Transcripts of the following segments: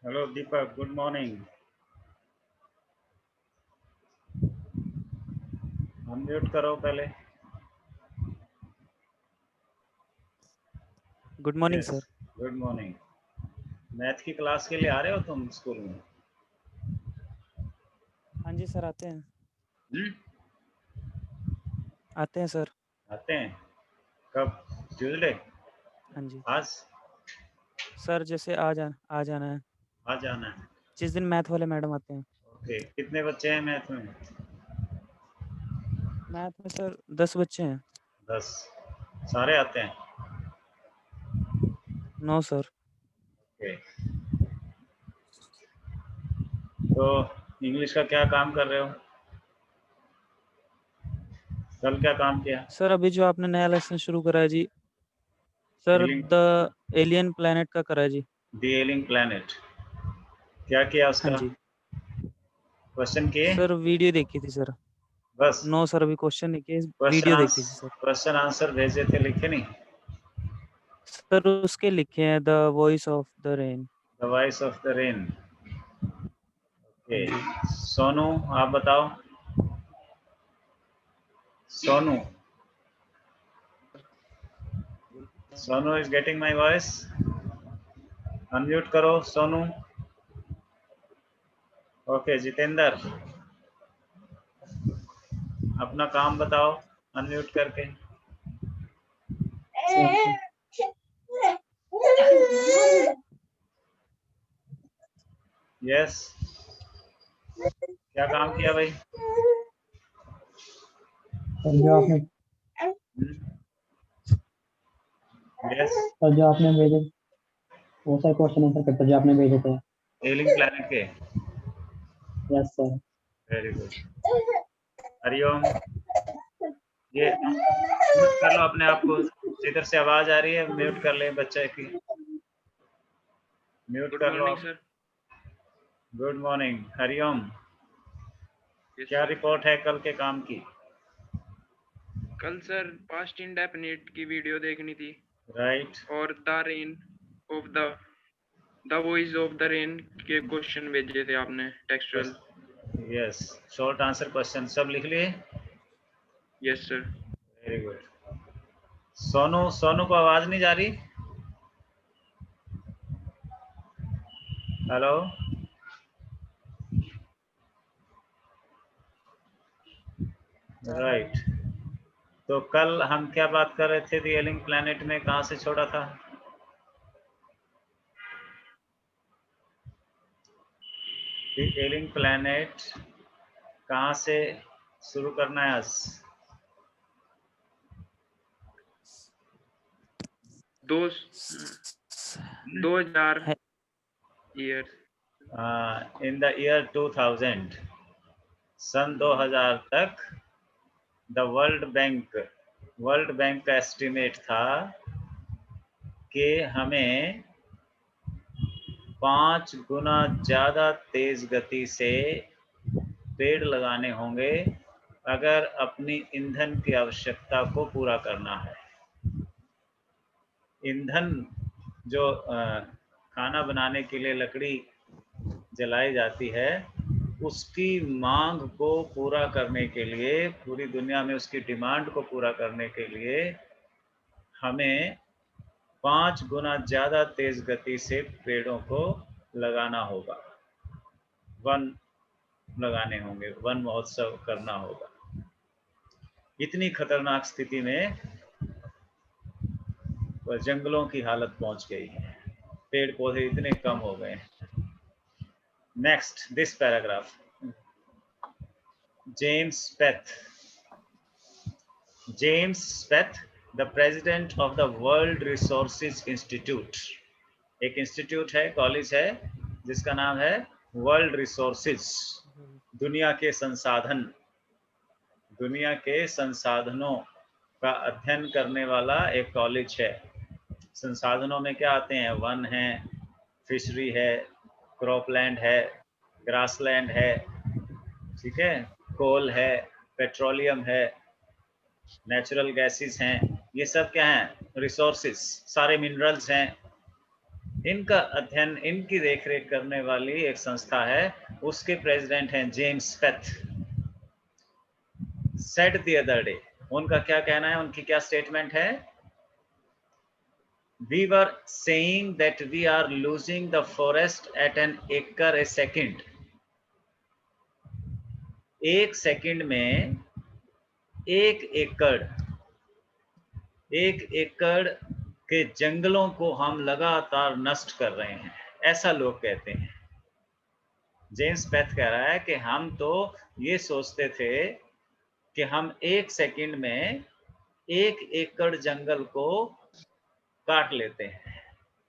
Hello दीपक, good morning. Unmute करो पहले। Good morning yes, sir. Good morning. Math की class के लिए आ रहे हो तुम स्कूल में? हाँ जी सर, आते हैं। हम्म? आते हैं सर। आते हैं। कब? ट्यूसडे? हाँ जी आज? सर, जैसे आ जाना है आज जाना है। जिस दिन मैथ वाले मैडम आते हैं। ओके, कितने बच्चे हैं मैथ में? मैथ में सर 10 बच्चे हैं। 10। सारे आते हैं? 9 सर। ओके। तो इंग्लिश का क्या काम कर रहे हो? कल क्या काम किया? सर अभी जो आपने नया लेसन शुरू करा है जी, सर एलिंग द एलियन प्लैनेट का करा है जी। The ailing planet. क्या किया हाँ उसका? जी क्वेश्चन किए? सर, वीडियो देखी थी सर। बस? नो सर, अभी क्वेश्चन नहीं किए, क्वेश्चन वीडियो देखी थी आंसर सर। क्वेश्चन आंसर भेजे थे, लिखे नहीं? सर उसके लिखे हैं the voice of the rain. The voice of the rain. हाँ ओके। जी सोनू, आप बताओ। Sonu, Sonu is getting my voice? Unmute करो सोनू। ओके, जितेंद्र, अपना काम बताओ अनम्यूट करके। यस, क्या काम किया भाई? सर जो आपने यस, सर जो आपने भेजे वो सर क्वेश्चन आंसर करते जो आपने भेजे थे। एलिंग प्लैनेट के। Yes sir. Very good. Hariom. ये म्यूट कर लो अपने आप को। इधर से आवाज आ रही है, म्यूट कर ले बच्चे की। म्यूट गुड कर लो मॉर्निंग आप। Sir. Good morning. Hariom. Yes क्या सर। रिपोर्ट है कल के काम की? कल सर पास्ट इंडेफिनिट की वीडियो देखनी थी राइट। और the rain of the voice of the rain के क्वेश्चन भेजे थे आपने textual. Yes, short answer question सब लिख लिए? Yes sir. Very good. Sonu, Sonu को आवाज नहीं जा रही? हेलो? राइट। तो कल हम क्या बात कर रहे थे? द एलिंग प्लैनेट में कहाँ से छोड़ा था? द एलिंग प्लैनेट कहाँ से शुरू करना है आज? दो 2000 है। ईयर्स। इन द ईयर 2000, सन 2000 तक द वर्ल्ड बैंक का एस्टिमेट था कि हमें 5 गुना ज़्यादा तेज गति से पेड़ लगाने होंगे अगर अपनी ईंधन की आवश्यकता को पूरा करना है। ईंधन जो खाना बनाने के लिए लकड़ी जलाई जाती है, उसकी मांग को पूरा करने के लिए, पूरी दुनिया में उसकी डिमांड को पूरा करने के लिए हमें 5 गुना ज़्यादा तेज गति से पेड़ों को लगाना होगा। वन लगाने होंगे, वन महोत्सव करना होगा। इतनी खतरनाक स्थिति में जंगलों की हालत पहुंच गई है, पेड़ पौधे इतने कम हो गए हैं। Next, this paragraph. James Speth, the president of the world resources institute. एक इंस्टीट्यूट है, कॉलेज है, जिसका नाम है वर्ल्ड रिसोर्सेज। दुनिया के संसाधन, दुनिया के संसाधनों का अध्ययन करने वाला एक कॉलेज है। संसाधनों में क्या आते हैं? वन है, फिशरी है, क्रॉपलैंड है, ग्रासलैंड है, ठीक है, कोल है, पेट्रोलियम है, नेचुरल गैसेस हैं। ये सब क्या हैं? रिसोर्सेज, सारे मिनरल्स हैं। इनका अध्ययन, इनकी देखरेख करने वाली एक संस्था है, उसके प्रेसिडेंट हैं James Speth. Said the other day, उनका क्या कहना है, उनकी क्या स्टेटमेंट है? We were saying that we are losing the forest at an acre a second. एक सेकंड में एक एकड़ के जंगलों को हम लगातार नष्ट कर रहे हैं, ऐसा लोग कहते हैं। जेम्स पेथ कह रहा है कि हम तो ये सोचते थे कि हम एक सेकंड में एक एकड़ जंगल को काट लेते हैं,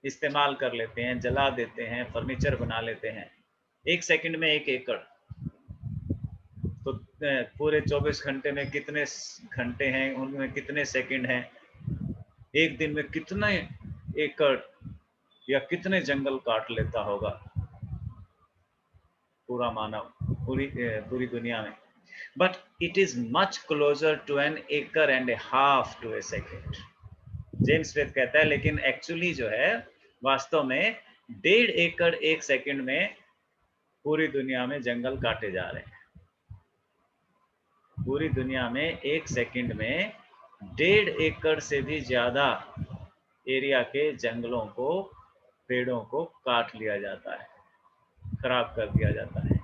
इस्तेमाल कर लेते हैं, जला देते हैं, फर्नीचर बना लेते हैं। एक सेकंड में एक एकड़, तो पूरे 24 घंटे में कितने घंटे हैं, उनमें कितने सेकंड हैं, एक दिन में कितने एकड़ या कितने जंगल काट लेता होगा पूरा मानव, पूरी दुनिया में। But it is much closer to an acre and a half to a second. James Smith कहता है लेकिन एक्चुअली जो है वास्तव में 1.5 एकड़ एक सेकंड में पूरी दुनिया में जंगल काटे जा रहे हैं। पूरी दुनिया में एक सेकंड में 1.5 एकड़ से भी ज्यादा एरिया के जंगलों को, पेड़ों को काट लिया जाता है, खराब कर दिया जाता है।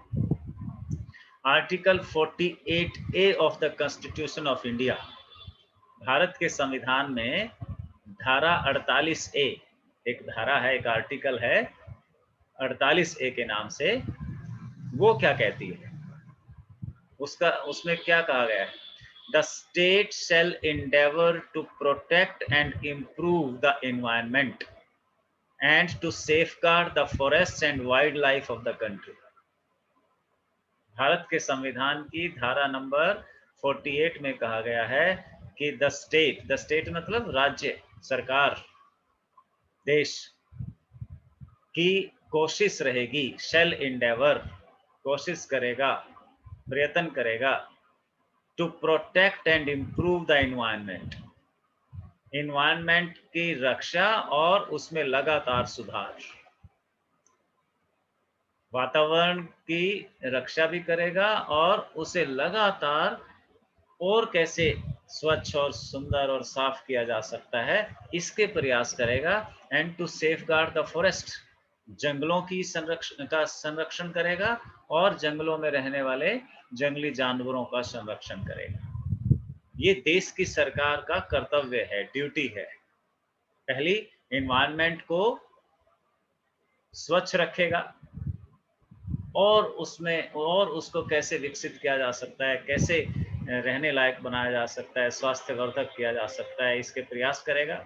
Article 48A of the constitution of India, Bharat के संविधान में धारा 48A, एक धारा है, एक आर्टिकल है 48A के नाम से, वो क्या कहती है? उसमें क्या कहा गया है? The state shall endeavor to protect and improve the environment and to safeguard the forests and wildlife of the country. Bharat के संविधान की धारा नंबर 48 में कहा गया है कि द स्टेट मतलब राज्य, सरकार, देश की कोशिश रहेगी, shall endeavor, कोशिश करेगा, प्रयत्न करेगा, to protect and improve the environment, environment की रक्षा और उसमें लगातार सुधार, वातावरण की रक्षा भी करेगा और उसे लगातार और कैसे स्वच्छ और सुंदर और साफ किया जा सकता है इसके प्रयास करेगा। And to safeguard the forest, जंगलों की संरक्षण करेगा और जंगलों में रहने वाले जंगली जानवरों का संरक्षण करेगा। ये देश की सरकार का कर्तव्य है, ड्यूटी है। पहली, एनवायरनमेंट को स्वच्छ रखेगा और उसको कैसे विकसित किया जा सकता है, कैसे रहने लायक बनाया जा सकता है, स्वास्थ्यवर्धक किया जा सकता है, इसके प्रयास करेगा।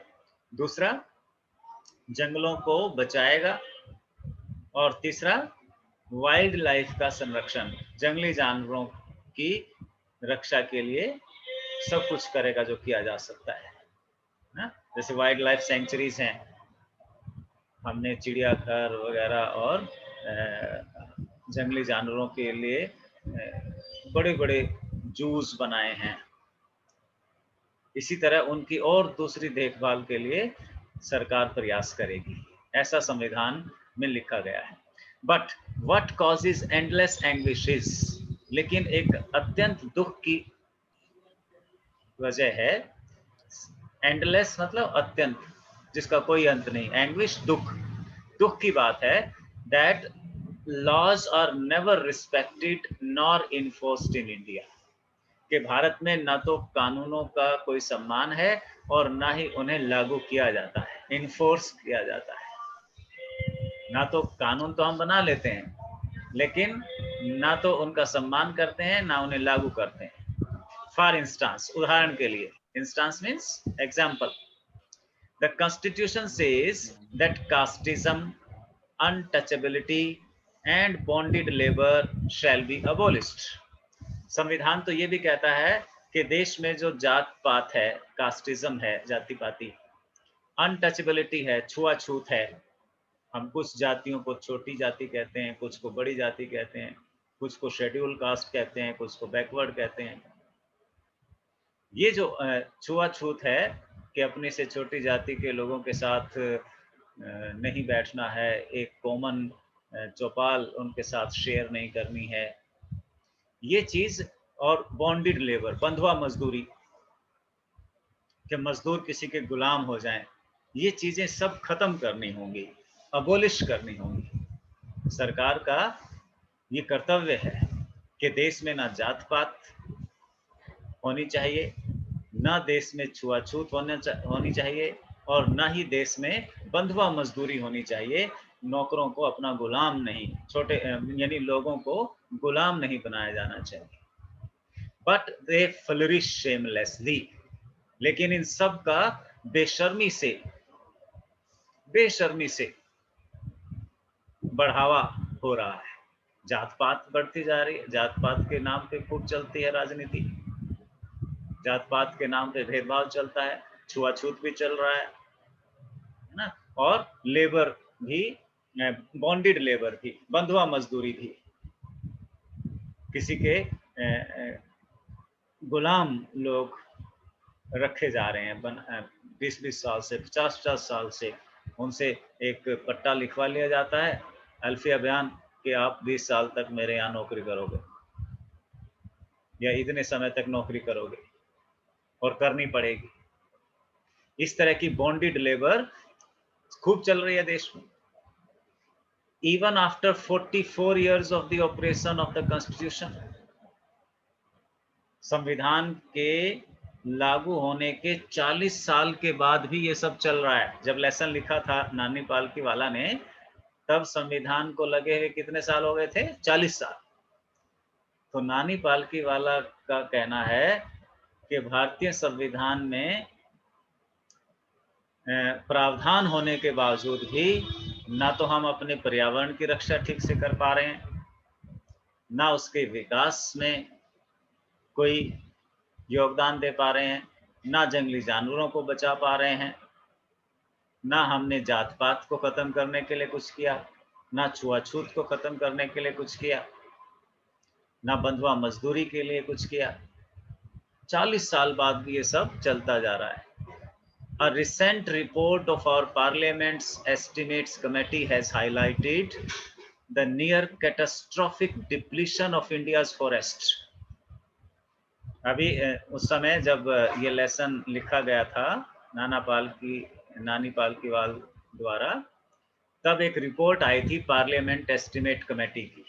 दूसरा, जंगलों को बचाएगा और तीसरा, वाइल्ड लाइफ का संरक्षण, जंगली जानवरों की रक्षा के लिए सब कुछ करेगा जो किया जा सकता है ना। जैसे वाइल्ड लाइफ सेंचुरीज हैं, हमने चिड़ियाघर वगैरह और जंगली जानवरों के लिए बड़े बड़े जूस बनाए हैं। इसी तरह उनकी और दूसरी देखभाल के लिए सरकार प्रयास करेगी, ऐसा संविधान में लिखा गया है। बट व्हाट कॉजेज एंडलेस एंग्विशेस, लेकिन एक अत्यंत दुख की वजह है। एंडलेस मतलब अत्यंत, जिसका कोई अंत नहीं, एंग्विश दुख की बात है। That laws are never respected nor enforced in India, कि भारत में ना तो कानूनों का कोई सम्मान है और ना ही उन्हें लागू किया जाता है, इन्फोर्स किया जाता है। ना तो कानून तो हम बना लेते हैं लेकिन ना तो उनका सम्मान करते हैं ना उन्हें लागू करते हैं। फॉर इंस्टांस, उदाहरण के लिए, instance means example, the constitution says that casteism, untouchability and bonded labour shall be abolished. संविधान तो ये भी कहता है कि देश में जो जात पात है, कास्टिज्म है, जाति पाति, अनटचेबिलिटी है, छुआछूत है, हम कुछ जातियों को छोटी जाति कहते हैं, कुछ को बड़ी जाति कहते हैं, कुछ को शेड्यूल कास्ट कहते हैं, कुछ को बैकवर्ड कहते हैं। ये जो छुआछूत है कि अपने से छोटी जाति के लोगों के साथ नहीं बैठना है, एक कॉमन चौपाल उनके साथ शेयर नहीं करनी है, ये चीज। और बॉन्डेड लेबर, बंधुआ मजदूरी, कि मजदूर किसी के गुलाम हो जाएं, ये चीजें सब खत्म करनी होंगी, अबोलिश करनी होंगी। सरकार का ये कर्तव्य है कि देश में ना जात पात होनी चाहिए, ना देश में छुआछूत होनी चाहिए, और ना ही देश में बंधुआ मजदूरी होनी चाहिए। नौकरों को अपना गुलाम नहीं, छोटे यानी लोगों को गुलाम नहीं बनाया जाना चाहिए। बट दे फ्लरिश शेमलेसली, लेकिन इन सब का बेशर्मी से बढ़ावा हो रहा है। जात पात बढ़ती जा रही है, जात पात के नाम पे खूब चलती है राजनीति, जात पात के नाम पे भेदभाव चलता है, छुआछूत भी चल रहा है ना, और लेबर भी, बॉन्डेड लेबर भी, बंधुआ मजदूरी भी, किसी के गुलाम लोग रखे जा रहे हैं। 20-20 साल से, 50-50 साल से उनसे एक पट्टा लिखवा लिया जाता है, अल्फिया बयान, कि आप 20 साल तक मेरे यहाँ नौकरी करोगे या इतने समय तक नौकरी करोगे, और करनी पड़ेगी। इस तरह की बॉन्डेड लेबर खूब चल रही है देश में। Even after 44 years of the operation of the constitution, संविधान के लागू होने के 40 साल के बाद भी ये सब चल रहा है। जब लेसन लिखा था नानी पालकी वाला ने, तब संविधान को लगे हुए कितने साल हो गए थे? 40 साल। तो नानी पालकी वाला का कहना है कि भारतीय संविधान में प्रावधान होने के बावजूद भी ना तो हम अपने पर्यावरण की रक्षा ठीक से कर पा रहे हैं, ना उसके विकास में कोई योगदान दे पा रहे हैं, ना जंगली जानवरों को बचा पा रहे हैं, ना हमने जात पात को खत्म करने के लिए कुछ किया, ना छुआछूत को खत्म करने के लिए कुछ किया, ना बंधुआ मजदूरी के लिए कुछ किया। 40 साल बाद भी ये सब चलता जा रहा है। A recent report of our Parliament's Estimates Committee has highlighted the near catastrophic depletion of India's forest. अभी उस समय जब ये लेसन लिखा गया था नानी पालकीवाल द्वारा, तब एक रिपोर्ट आई थी पार्लियामेंट एस्टिमेट कमेटी की।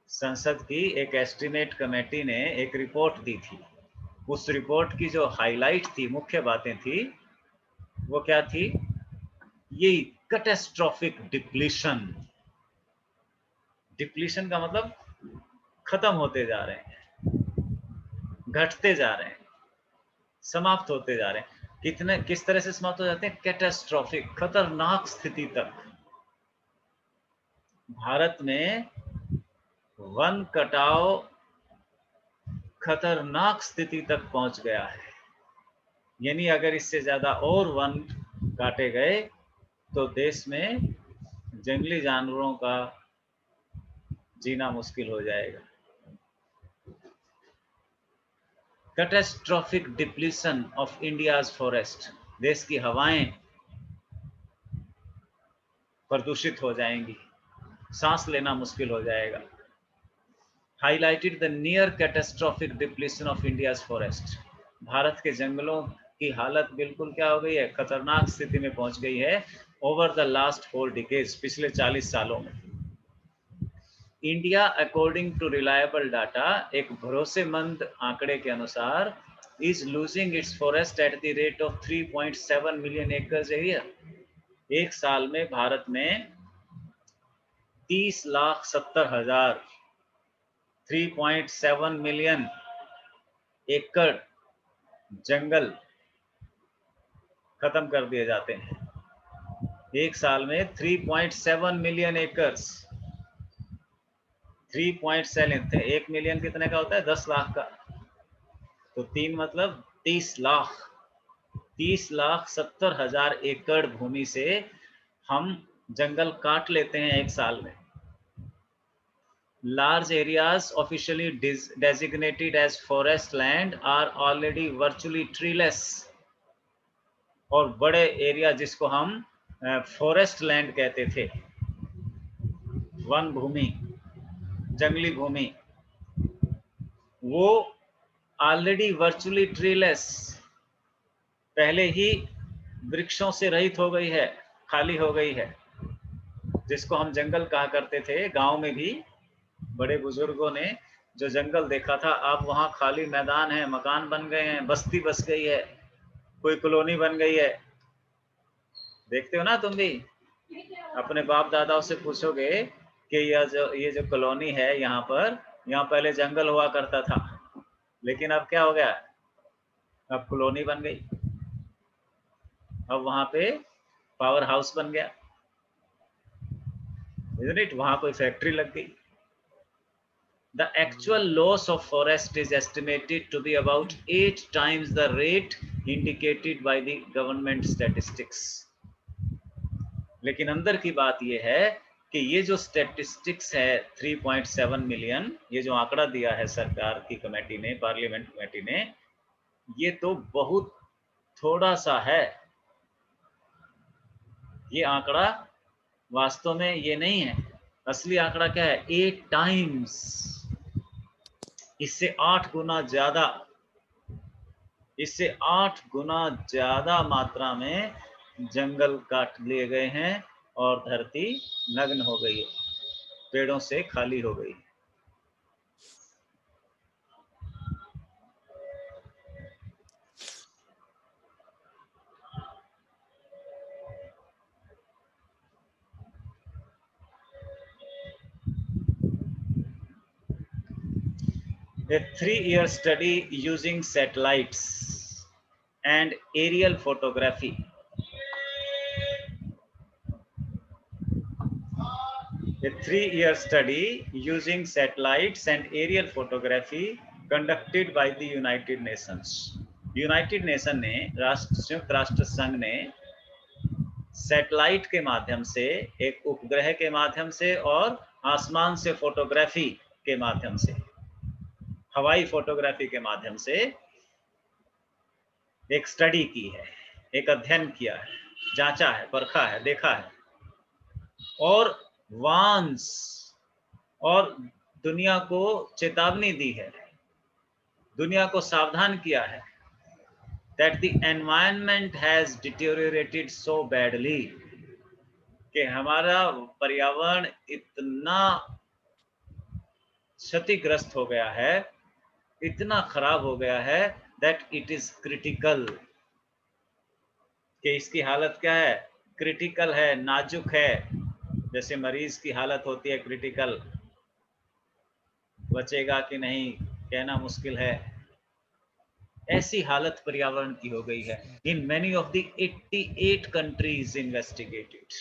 संसद की एक एस्टिमेट कमेटी ने एक रिपोर्ट दी थी। उस रिपोर्ट की जो हाईलाइट थी, मुख्य बातें थी, वो क्या थी? ये कैटास्ट्रोफिक डिप्लीशन। डिप्लीशन का मतलब खत्म होते जा रहे हैं, घटते जा रहे हैं, समाप्त होते जा रहे हैं। किस तरह से समाप्त हो जाते हैं? कैटास्ट्रोफिक, खतरनाक स्थिति तक। भारत में वन कटाव खतरनाक स्थिति तक पहुंच गया है। यानी अगर इससे ज्यादा और वन काटे गए तो देश में जंगली जानवरों का जीना मुश्किल हो जाएगा। Catastrophic depletion of India's forest, देश की हवाएं प्रदूषित हो जाएंगी, सांस लेना मुश्किल हो जाएगा। Highlighted the near catastrophic depletion of India's forest. Bharat के जंगलों की हालत बिल्कुल क्या हो गई है? खतरनाक स्थिति में पहुंच गई है ओवर द लास्ट 4 डिकेड्स, पिछले 40 सालों में। India according to reliable data, एक भरोसेमंद आंकड़े के अनुसार, is losing its forest at the rate of 3.7 million acres a year. एक साल में भारत में 30,70,000 3.7 मिलियन एकड़ जंगल खत्म कर दिए जाते हैं। एक साल में 3.7 मिलियन एकर्स। 3.7, 1 मिलियन कितने का होता है? 10 लाख का। तो 3 मतलब 30 लाख। 30,70,000 एकड़ भूमि से हम जंगल काट लेते हैं एक साल में। Large areas officially designated as forest land are already virtually treeless और बड़े एरिया जिसको हम फॉरेस्ट लैंड कहते थे, वन भूमि, जंगली भूमि, वो ऑलरेडी वर्चुअली ट्रीलेस, पहले ही वृक्षों से रहित हो गई है, खाली हो गई है। जिसको हम जंगल कहा करते थे, गांव में भी बड़े बुजुर्गों ने जो जंगल देखा था, अब वहां खाली मैदान है, मकान बन गए हैं, बस्ती बस गई है, कोई कॉलोनी बन गई है। देखते हो ना तुम भी, अपने बाप दादाओं से पूछोगे कि ये जो कॉलोनी है यहाँ पर, यहाँ पहले जंगल हुआ करता था, लेकिन अब क्या हो गया, अब कॉलोनी बन गई, अब वहां पे पावर हाउस बन गया, isn't it? वहां कोई फैक्ट्री लग गई। The actual loss of forest is estimated to be about 8 times the rate indicated by the government statistics. लेकिन अंदर की बात यह है कि ये जो स्टैटिस्टिक्स है 3.7 मिलियन, ये जो आंकड़ा दिया है सरकार की कमेटी ने, पार्लियामेंट कमेटी ने, ये तो बहुत थोड़ा सा है। ये आंकड़ा वास्तव में ये नहीं है, असली आंकड़ा क्या है, 8 टाइम्स, इससे 8 गुना ज्यादा, इससे 8 गुना ज्यादा मात्रा में जंगल काट लिए गए हैं और धरती नग्न हो गई है, पेड़ों से खाली हो गई। A 3-year study using satellites and aerial photography A 3-year study using satellites and aerial photography conducted by the United Nations. United nation ने, संयुक्त राष्ट्र संघ ने सैटेलाइट के माध्यम से, एक उपग्रह के माध्यम से और आसमान से फोटोग्राफी के माध्यम से, हवाई फोटोग्राफी के माध्यम से एक स्टडी की है, एक अध्ययन किया है, जांचा है, परखा है, देखा है, और वार्न्स, और दुनिया को चेतावनी दी है, दुनिया को सावधान किया है that the environment has deteriorated so badly, कि हमारा पर्यावरण इतना क्षतिग्रस्त हो गया है, इतना खराब हो गया है, that it is critical, कि इसकी हालत क्या है, क्रिटिकल है, नाजुक है। जैसे मरीज की हालत होती है क्रिटिकल, बचेगा कि नहीं कहना मुश्किल है, ऐसी हालत पर्यावरण की हो गई है। In many of the 88 countries investigated.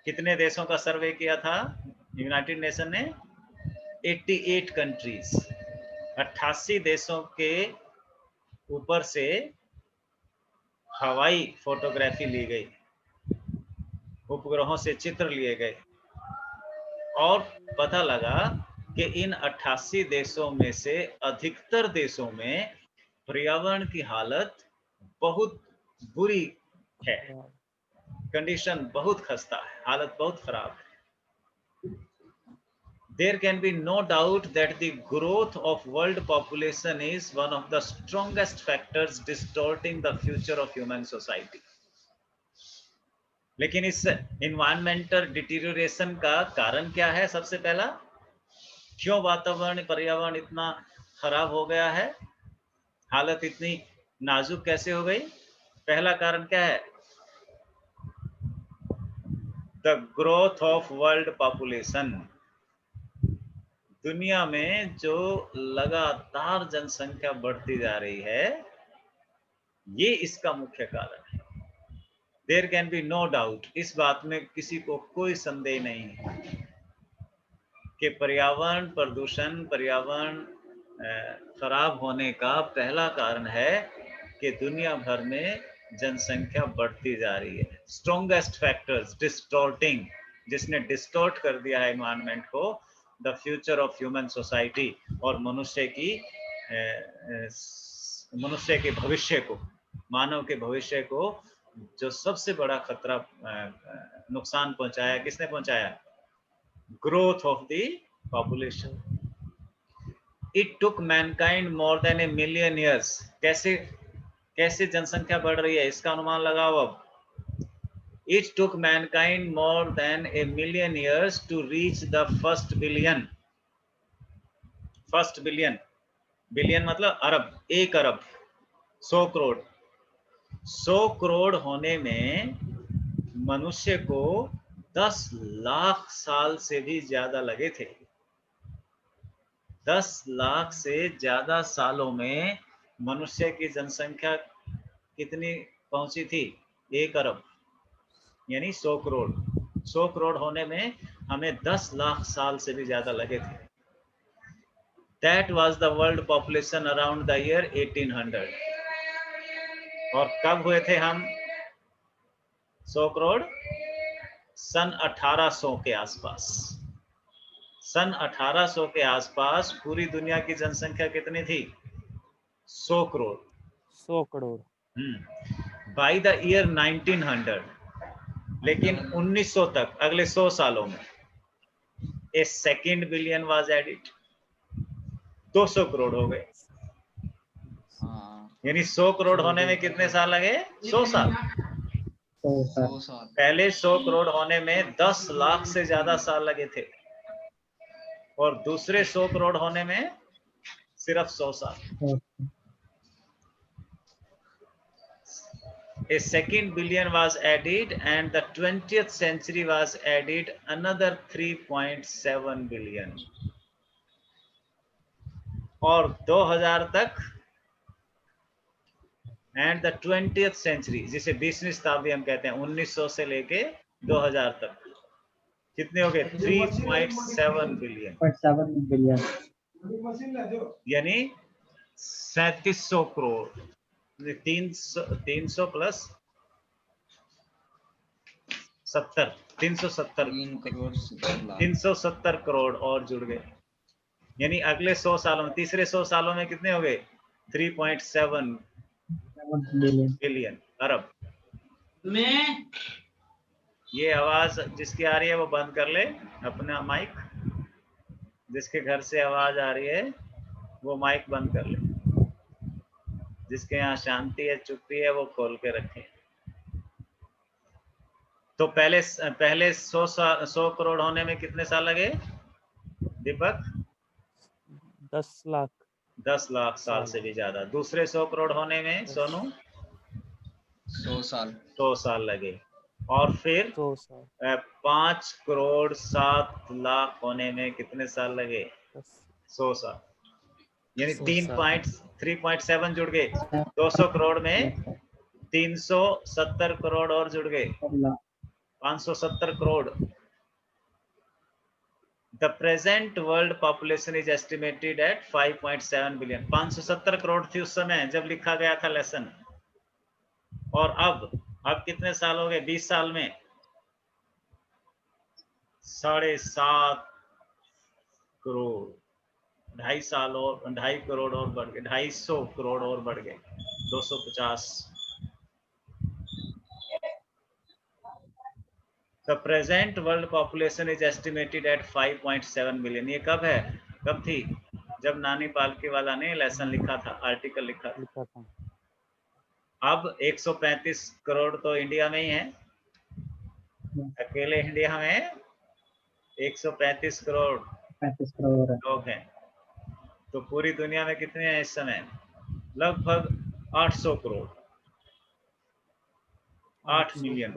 कितने देशों का सर्वे किया था यूनाइटेड नेशन ने? 88 कंट्रीज, 88 देशों के ऊपर से हवाई फोटोग्राफी ली गई, उपग्रहों से चित्र लिए गए, और पता लगा कि इन 88 देशों में से अधिकतर देशों में पर्यावरण की हालत बहुत बुरी है, कंडीशन बहुत खस्ता है, हालत बहुत खराब है। There can be no doubt that the growth of world population is one of the strongest factors distorting the future of human society. लेकिन इस इन्वायरमेंटल डिटीरियोरेशन का कारण क्या है? सबसे पहला, क्यों वातावरण, पर्यावरण इतना खराब हो गया है, हालत इतनी नाजुक कैसे हो गई? पहला कारण क्या है? The growth of world population. दुनिया में जो लगातार जनसंख्या बढ़ती जा रही है, ये इसका मुख्य कारण है। There can be no doubt, इस बात में किसी को कोई संदेह नहीं है कि पर्यावरण प्रदूषण, पर्यावरण खराब होने का पहला कारण है कि दुनिया भर में जनसंख्या बढ़ती जा रही है। स्ट्रॉन्गेस्ट फैक्टर्स डिस्टॉर्टिंग, जिसने डिस्टॉर्ट कर दिया है एनवायरनमेंट को, the future of human society, और मनुष्य के भविष्य को, मानव के भविष्य को जो सबसे बड़ा खतरा नुकसान पहुंचाया, किसने पहुंचाया? Growth of the population. It took Mankind more than a million years. कैसे जनसंख्या बढ़ रही है इसका अनुमान लगाओ अब। It took mankind more than a million years to reach the first billion. First billion. Billion मतलब अरब, 1 अरब, 100 करोड़। 100 करोड़ होने में मनुष्य को 10 लाख साल से भी ज्यादा लगे थे। 10 लाख से ज्यादा सालों में मनुष्य की जनसंख्या कितनी पहुंची थी? 1 अरब, यानी 100 करोड़। 100 करोड़ होने में हमें 10 लाख साल से भी ज्यादा लगे थे। That was the world population around the year 1800। और कब हुए थे हम 100 करोड़? सन 1800 के आसपास। सन 1800 के आसपास पूरी दुनिया की जनसंख्या कितनी थी? 100 crore. 100 crore. By the year 1900, लेकिन 1900 तक, अगले 100 सालों में, a second billion was added. 200 crore हो गए। यानी 100 करोड़ होने में कितने साल लगे? 100 साल। 100 साल। पहले 100 करोड़ होने में 10 लाख से ज्यादा साल लगे थे, और दूसरे 100 करोड़ होने में सिर्फ 100 साल। A second billion was added, and the 20th century was added another 3.7 billion। और 2000 तक, and the 20th century, जिसे 20वीं शताब्दी हम कहते हैं, 1900 से लेके 2000 तक कितने हो गए? 3.7 बिलियन, यानी 3700 करोड़। 300 प्लस 70, 370 करोड़ और जुड़ गए। यानी अगले 100 सालों में, तीसरे 100 सालों में कितने हो गए? 3.7 बिलियन, अरब। ये आवाज जिसकी आ रही है वो बंद कर ले अपना माइक। जिसके घर से आवाज आ रही है वो माइक बंद कर ले। जिसके यहाँ शांति है, चुप्पी है, वो खोल के रखे। तो पहले 100 करोड़ होने में कितने साल लगे दीपक? 10 लाख। 10 लाख साल से भी ज्यादा। दूसरे 100 करोड़ होने में सोनू 100 साल। 100 साल लगे। और फिर 100 साल। 5 करोड़ 7 लाख होने में कितने साल लगे? 100 साल। यानी 3.7 जुड़ गए। 200 करोड़ में 370 करोड़ और जुड़ गए, 570 crore. The present world population is estimated at 5.7 billion। 570 crore थी उस समय जब लिखा गया था लेसन। और अब कितने साल हो गए? 20 साल में 7.5 करोड़। 2.5 साल और 2.5 करोड़ और बढ़ गए, 250 करोड़ और बढ़ गए, 250। The present world population is estimated at 5.7 billion। ये कब है? कब थी? जब नानी पालकी वाला ने लेसन लिखा था, आर्टिकल लिखा था। अब 135 करोड़ तो इंडिया में ही है। अकेले इंडिया में 135 करोड़ लोग हैं। तो पूरी दुनिया में कितने हैं इस समय? लगभग 800 करोड़, 8 मिलियन,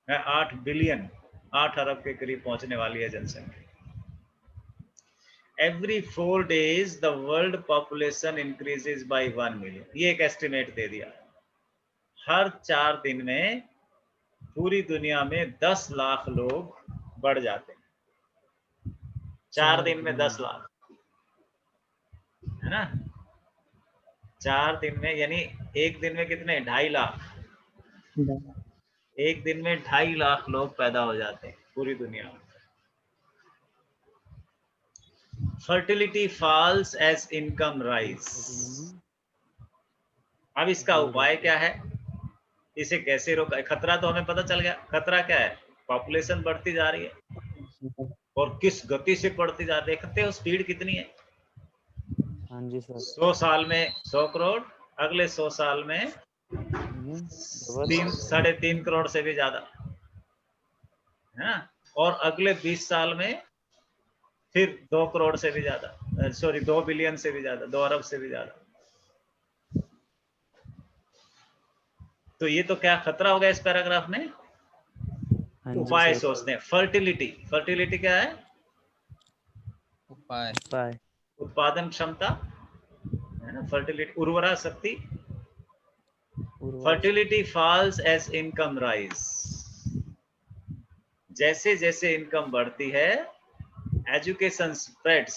8 बिलियन, 8 अरब के करीब पहुंचने वाली है जनसंख्या। Every 4 days the world population increases by 1 million। ये एक एस्टिमेट दे दिया। हर 4 दिन में पूरी दुनिया में 10 लाख लोग बढ़ जाते हैं। 4 दिन में 10 लाख, है ना? 4 दिन में, यानी एक दिन में कितने? 2.5 लाख। एक दिन में 2.5 लाख लोग पैदा हो जाते हैं पूरी दुनिया में। Fertility falls as income rise. अब इसका उपाय क्या है? इसे कैसे रोका? खतरा तो हमें पता चल गया। खतरा क्या है? पॉपुलेशन बढ़ती जा रही है और किस गति से बढ़ती जा रही है। देखते हो स्पीड कितनी है। हाँ जी सर। 100 साल में 100 करोड़, अगले 100 साल में डबल। 3.5 करोड़ से भी ज्यादा, है ना? और अगले 20 साल में फिर 2 करोड़ से भी ज्यादा, सॉरी 2 बिलियन से भी ज्यादा, 2 अरब से भी ज्यादा। तो ये तो क्या खतरा हो गया इस पैराग्राफ में। हाँ जी उपाय सर। सोचते हैं। फर्टिलिटी, फर्टिलिटी क्या है? उपाय। उपाय। उत्पादन क्षमता, है ना? फर्टिलिटी उर्वरा शक्ति। उर्वरा fertility falls as income rise. जैसे जैसे इनकम बढ़ती है, एजुकेशन स्प्रेड्स,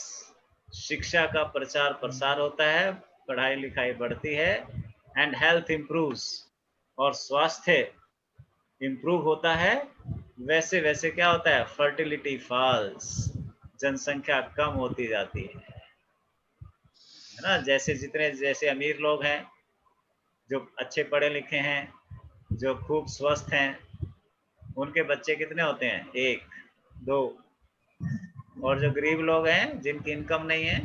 शिक्षा का प्रचार प्रसार होता है, पढ़ाई लिखाई बढ़ती है, एंड हेल्थ इंप्रूव्स, और स्वास्थ्य इंप्रूव होता है। वैसे वैसे क्या होता है? फर्टिलिटी फॉल्स, जनसंख्या कम होती जाती है ना? जैसे जितने जैसे अमीर लोग हैं, जो अच्छे पढ़े लिखे हैं, जो खूब स्वस्थ हैं, उनके बच्चे कितने होते हैं? 1 2। और जो गरीब लोग हैं, जिनकी इनकम नहीं है,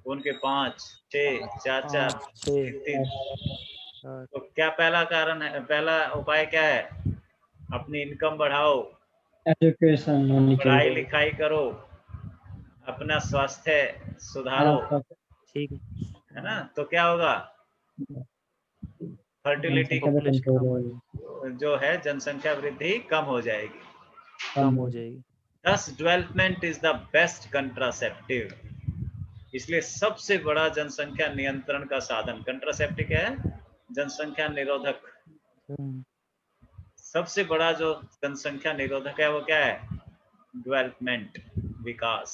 उनके 5 6 4 4 5 6 3 3। तो क्या पहला कारण है, पहला उपाय क्या है? अपनी इनकम बढ़ाओ, एजुकेशन होनी पढ़ाई चाहिए। लिखाई करो, अपना स्वास्थ्य सुधारो, ठीक है। है ना? तो क्या होगा? फर्टिलिटी जनसंख्या पे पॉपुलेशन कंट्रोल कम हो होगी। जो है, जनसंख्या वृद्धि कम हो जाएगी। कम हो जाएगी। Thus development is the best contraceptive। इसलिए सबसे बड़ा जनसंख्या नियंत्रण का साधन कंट्रासेप्टिव क्या है? जनसंख्या निरोधक। सबसे बड़ा जो जनसंख्या निरोधक है वो क्या है? डेवलपमेंट, विकास।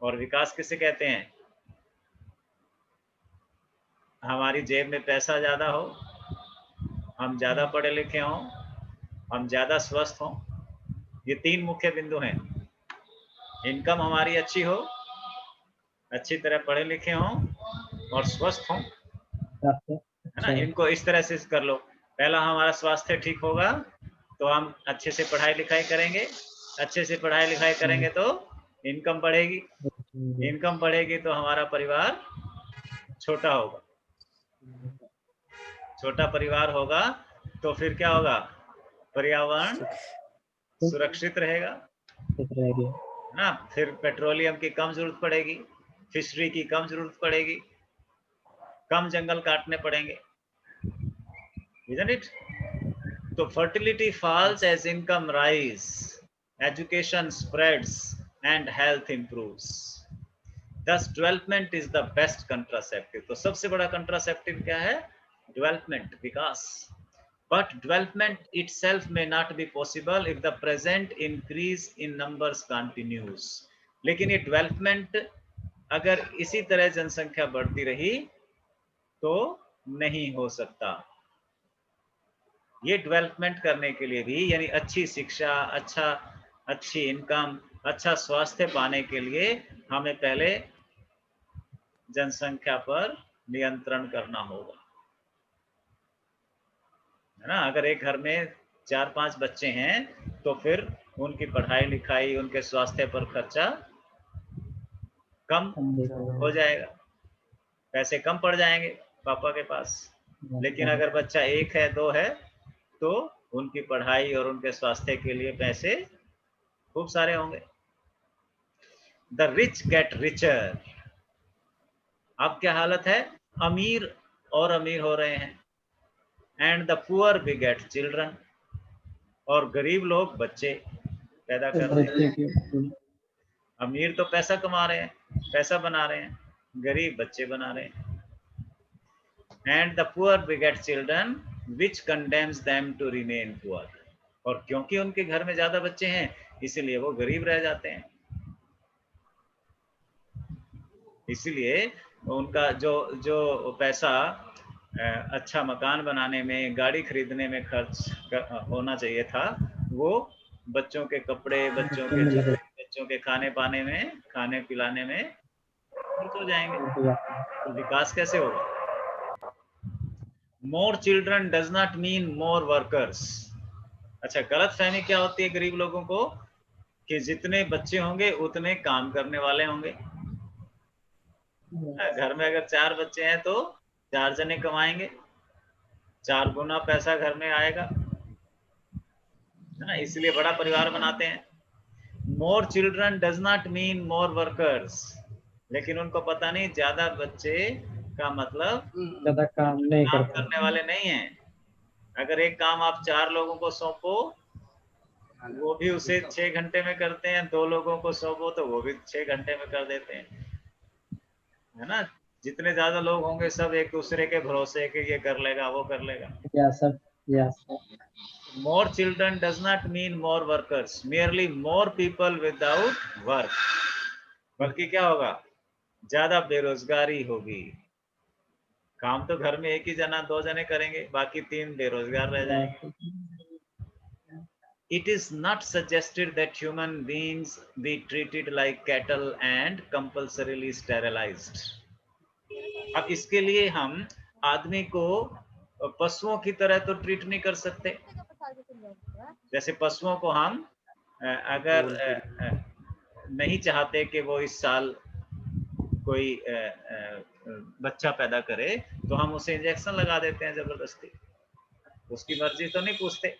और विकास किसे कहते हैं? हमारी जेब में पैसा ज्यादा हो, हम ज्यादा पढ़े लिखे हों, हम ज्यादा स्वस्थ हों। ये 3 मुख्य बिंदु हैं। इनकम हमारी अच्छी हो, अच्छी तरह पढ़े लिखे हों और स्वस्थ हों, है ना? इनको इस तरह से कर लो। पहला हमारा स्वास्थ्य ठीक होगा तो हम अच्छे से पढ़ाई लिखाई करेंगे, अच्छे से पढ़ाई लिखाई करेंगे तो इनकम बढ़ेगी, इनकम बढ़ेगी तो हमारा परिवार छोटा होगा, छोटा परिवार होगा तो फिर क्या होगा? पर्यावरण सुरक्षित रहेगा, है ना? फिर पेट्रोलियम की कम जरूरत पड़ेगी, फिशरी की कम जरूरत पड़ेगी, कम जंगल काटने पड़ेंगे, isn't it? तो fertility falls as income rise, education spreads, and health improves. Thus development is the best contraceptive। तो सबसे बड़ा contraceptive क्या है? Development, Vikas. But development itself may not be possible if the present increase in numbers continues। लेकिन ये development अगर इसी तरह जनसंख्या बढ़ती रही तो नहीं हो सकता। ये डेवलपमेंट करने के लिए भी, यानी अच्छी शिक्षा, अच्छी इनकम, अच्छा स्वास्थ्य पाने के लिए हमें पहले जनसंख्या पर नियंत्रण करना होगा, है ना? अगर एक घर में 4-5 बच्चे हैं तो फिर उनकी पढ़ाई लिखाई, उनके स्वास्थ्य पर खर्चा कम हो जाएगा, पैसे कम पड़ जाएंगे पापा के पास। लेकिन अगर बच्चा 1 है 2 है तो उनकी पढ़ाई और उनके स्वास्थ्य के लिए पैसे खूब सारे होंगे। The rich get richer. अब क्या हालत है? अमीर और अमीर हो रहे हैं। And the poor beget children. और गरीब लोग बच्चे पैदा कर रहे हैं। अमीर तो पैसा कमा रहे हैं, पैसा बना रहे हैं, गरीब बच्चे बना रहे हैं। And the poor beget children which condemns them to remain poor. और क्योंकि उनके घर में ज्यादा बच्चे हैं इसीलिए वो गरीब रह जाते हैं। इसीलिए उनका जो जो पैसा अच्छा मकान बनाने में, गाड़ी खरीदने में खर्च होना चाहिए था, वो बच्चों के कपड़े, बच्चों के जूते, बच्चों के खाने पाने में, खाने पिलाने में खर्च हो जाएंगे। तो विकास कैसे होगा? More children does not mean more workers. अच्छा, गलत फहमी क्या होती है गरीब लोगों को कि जितने बच्चे होंगे उतने काम करने वाले होंगे। घर में अगर 4 बच्चे हैं तो 4 जने कमाएंगे, 4 गुना पैसा घर में आएगा, है ना, इसलिए बड़ा परिवार बनाते हैं। More children does not mean more workers, लेकिन उनको पता नहीं ज्यादा बच्चे का मतलब ज्यादा काम नहीं काम करते। करने वाले नहीं हैं। अगर एक काम आप 4 लोगों को सौंपो, वो भी उसे 6 घंटे में करते हैं, 2 लोगों को सौंपो तो वो भी 6 घंटे में कर देते हैं, है ना। जितने ज्यादा लोग होंगे सब एक दूसरे के भरोसे कि ये कर लेगा वो कर लेगा। Yes sir, yes sir. More children does not mean more workers, merely more people without work। बल्कि क्या होगा, ज्यादा बेरोजगारी होगी। काम तो घर में एक ही जना 2 जने करेंगे, बाकी 3 बेरोजगार रह जाएंगे। It is not suggested that human beings be treated like cattle and compulsorily sterilized। अब इसके लिए हम आदमी को पशुओं की तरह तो ट्रीट नहीं कर सकते। जैसे पशुओं को हम अगर नहीं चाहते कि वो इस साल कोई बच्चा पैदा करे तो हम उसे इंजेक्शन लगा देते हैं जबरदस्ती, उसकी मर्जी तो नहीं पूछते,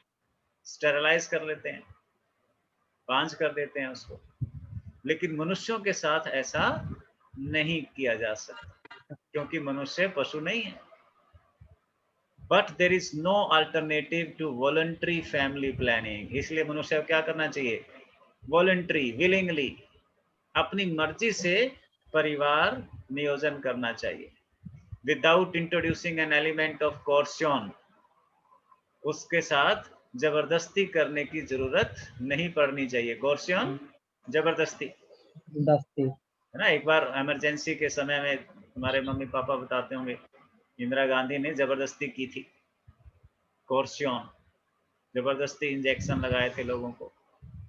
स्टेरलाइज कर लेते हैं, पांच कर देते हैं उसको। लेकिन मनुष्यों के साथ ऐसा नहीं किया जा सकता क्योंकि मनुष्य पशु नहीं है। But there is no alternative to voluntary family planning. इसलिए मनुष्य को क्या करना चाहिए, वॉलंटरी, विलिंगली, अपनी मर्जी से परिवार नियोजन करना चाहिए, without introducing an element of coercion. उसके साथ जबरदस्ती करने की जरूरत नहीं पड़नी चाहिए। कोर्शन जबरदस्ती, दस्ती। है ना। एक बार इमरजेंसी के समय में हमारे मम्मी पापा बताते होंगे, इंदिरा गांधी ने जबरदस्ती की थी, कोर्शन, जबरदस्ती इंजेक्शन लगाए थे लोगों को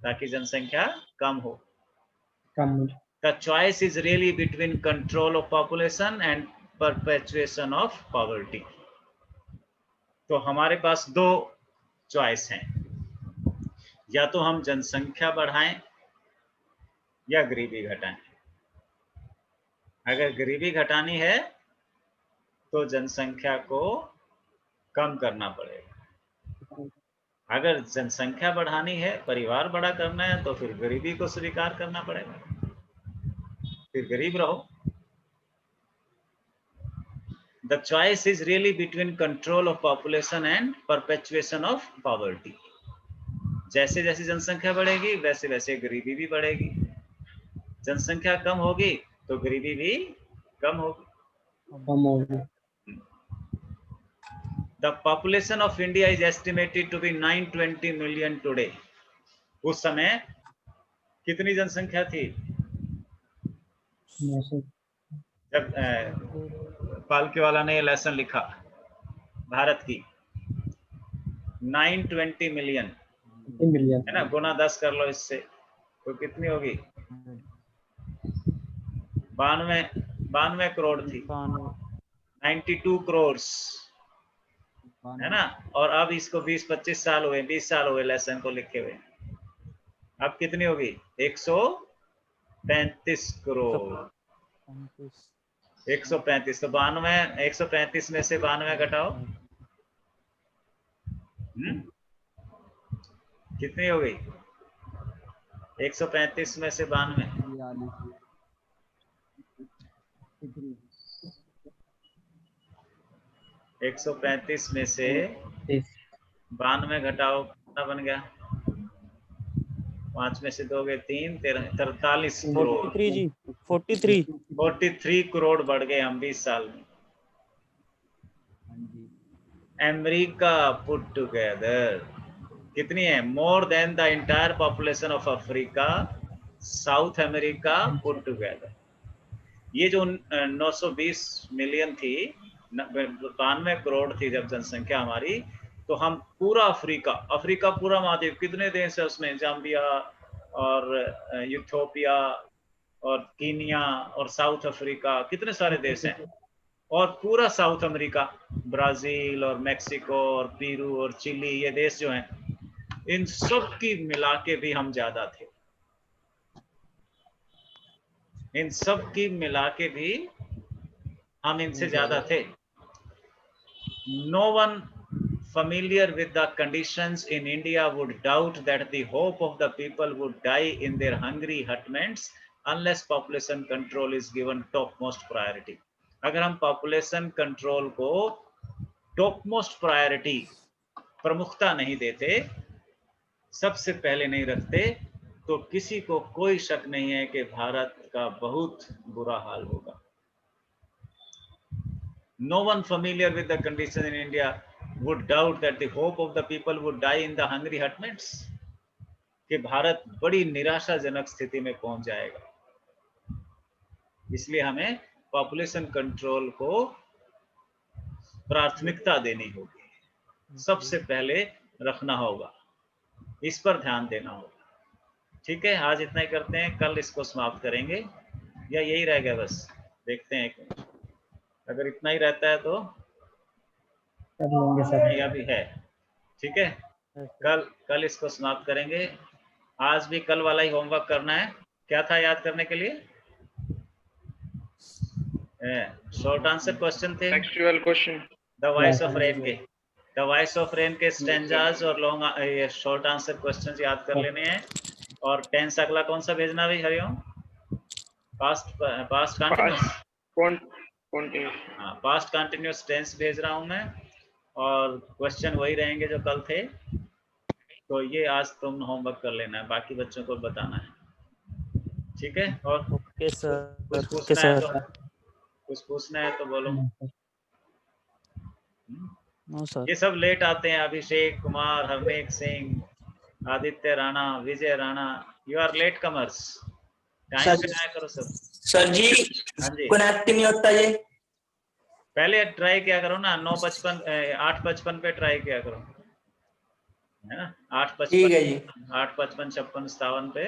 ताकि जनसंख्या कम हो। कम। The choice is really between control of population and perpetuation of poverty। तो हमारे पास 2 चॉइस हैं, या तो हम जनसंख्या बढ़ाएं या गरीबी घटाएं। अगर गरीबी घटानी है तो जनसंख्या को कम करना पड़ेगा। अगर जनसंख्या बढ़ानी है, परिवार बड़ा करना है, तो फिर गरीबी को स्वीकार करना पड़ेगा, फिर गरीब रहो। The choice is really between control of population and perpetuation of poverty। जैसे जैसे जनसंख्या बढ़ेगी वैसे वैसे गरीबी भी बढ़ेगी। जनसंख्या कम होगी तो गरीबी भी कम होगी। कम होगी। The population of India is estimated to be 920 million today। उस समय कितनी जनसंख्या थी जब पालके वाला ने लेसन लिखा भारत की? 920 मिलियन, है ना। गुना 10 कर लो इससे तो कितनी होगी, 92 करोड़ थी, 92 करोड़, है ना। और अब इसको 20-25 साल हुए, 20 साल हुए लेसन को लिखे हुए, अब कितनी होगी, 135 करोड़। 135 तो 92, 135 में से 92 घटाओ, कितनी हो गई, 135 में से 92, 135 में से 92 घटाओ, कितना बन गया, 5 में से 2 गए 3, 43 करोड़। 43 करोड़ बढ़ गए हम 20 साल में। अमेरिका पुट टुगेदर कितनी है, more than the entire population of Africa, south America put together. ये जो 920 मिलियन थी, 92 करोड़ थी जब जनसंख्या हमारी, तो हम पूरा अफ्रीका पूरा महाद्वीप, कितने देश है उसमें, जाम्बिया और इथियोपिया और कीनिया और साउथ अफ्रीका, कितने सारे देश हैं, और पूरा साउथ अमेरिका, ब्राजील और मेक्सिको और पेरू और चिली, ये देश जो हैं, इन सब की मिला के भी हम ज्यादा थे। इन सब की मिला के भी हम इनसे ज्यादा थे। No one familiar with the conditions in India would doubt that the hope of the people would die in their hungry hutments unless population control is given topmost priority. अगर हम population control को topmost priority, प्रमुखता नहीं देते, सबसे पहले नहीं रखते, तो किसी को कोई शक नहीं है कि भारत का बहुत बुरा हाल होगा। No one familiar with the condition in India would doubt that the hope of the people would die in the hungry hutments, कि भारत बड़ी निराशाजनक स्थिति में पहुंच जाएगा। इसलिए हमें पॉपुलेशन कंट्रोल को प्राथमिकता देनी होगी, सबसे पहले रखना होगा, इस पर ध्यान देना होगा। ठीक है, आज इतना ही करते हैं, कल इसको समाप्त करेंगे, या यही रह गया बस, देखते हैं एक मिनट। अगर इतना ही रहता है तो कर लेंगे सर। ये अभी है, ठीक है, कल इसको समाप्त करेंगे। आज भी कल वाला ही होमवर्क करना है। क्या था याद करने के लिए? शॉर्ट आंसर क्वेश्चन थे, textual question, the voice of rain के, द वॉइस ऑफ रेन के स्टेंजास और लॉन्ग शॉर्ट आंसर क्वेश्चंस याद कर लेने हैं। और टेंस अगला कौन सा भेजना भाई हरिओम? पास्ट कंटिन्यूअस, हाँ पास्ट कंटिन्यूअस टेंस भेज रहा हूँ मैं, और क्वेश्चन वही रहेंगे जो कल थे। तो ये आज तुम होमवर्क कर लेना है, बाकी बच्चों को बताना है, ठीक है? और ओके सर, कुछ ओके पूछना है सर। तो, कुछ पूछना है तो बोलो। No sir. ये सब लेट आते हैं, Abhishek Kumar, Harnek Singh, Aditya Rana, Vijay Rana, you are latecomers, time पे आया करो सब। सर जी हाँ जी, कनेक्ट नहीं होता ये। पहले ट्राई किया करो ना, 8:55 पे ट्राई किया करो, है ना? 8:55, ठीक है जी। 8:55, 56, 57 पे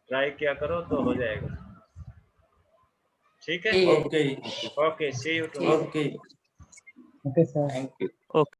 ट्राई किया करो तो हो जाएगा, ठीक है? Okay okay, see you tomorrow. Okay okay sir. Thank you. Okay.